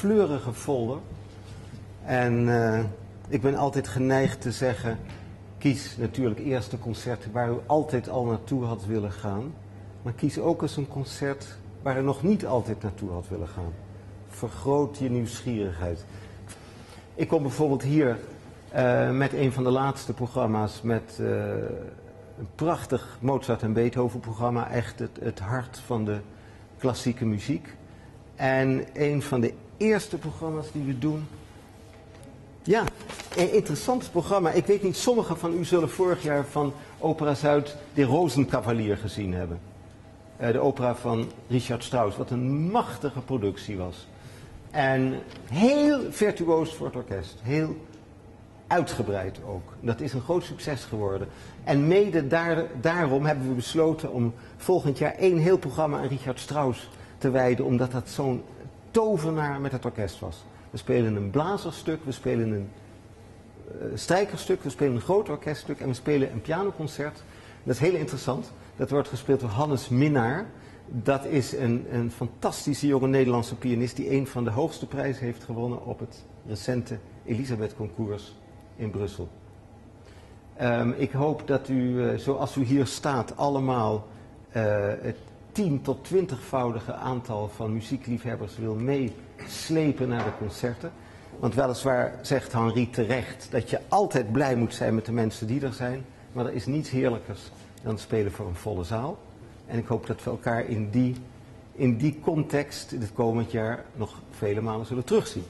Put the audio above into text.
fleurige folder. En ik ben altijd geneigd te zeggen, kies natuurlijk eerst een concert waar u altijd al naartoe had willen gaan. Maar kies ook eens een concert waar u nog niet altijd naartoe had willen gaan. Vergroot je nieuwsgierigheid. Ik kom bijvoorbeeld hier met een van de laatste programma's met een prachtig Mozart en Beethoven programma. Echt het hart van de klassieke muziek. En een van de eerste programma's die we doen. Ja, een interessant programma. Ik weet niet, sommigen van u zullen vorig jaar van Opera Zuid de Rozenkavalier gezien hebben. De opera van Richard Strauss, wat een machtige productie was. En heel virtuoos voor het orkest. Heel uitgebreid ook. Dat is een groot succes geworden. En mede daarom hebben we besloten om volgend jaar 1 heel programma aan Richard Strauss te wijden. Omdat dat zo'n tovenaar met het orkest was. We spelen een blazerstuk, we spelen een strijkerstuk, we spelen een groot orkeststuk en we spelen een pianoconcert. Dat is heel interessant. Dat wordt gespeeld door Hannes Minnaar. Dat is een fantastische jonge Nederlandse pianist die een van de hoogste prijzen heeft gewonnen op het recente Elisabeth Concours in Brussel. Ik hoop dat u, zoals u hier staat, allemaal het 10 tot 20-voudige aantal van muziekliefhebbers wil meeslepen naar de concerten. Want weliswaar zegt Henri terecht dat je altijd blij moet zijn met de mensen die er zijn. Maar er is niets heerlijkers dan spelen voor een volle zaal. En ik hoop dat we elkaar in die context dit komend jaar nog vele malen zullen terugzien.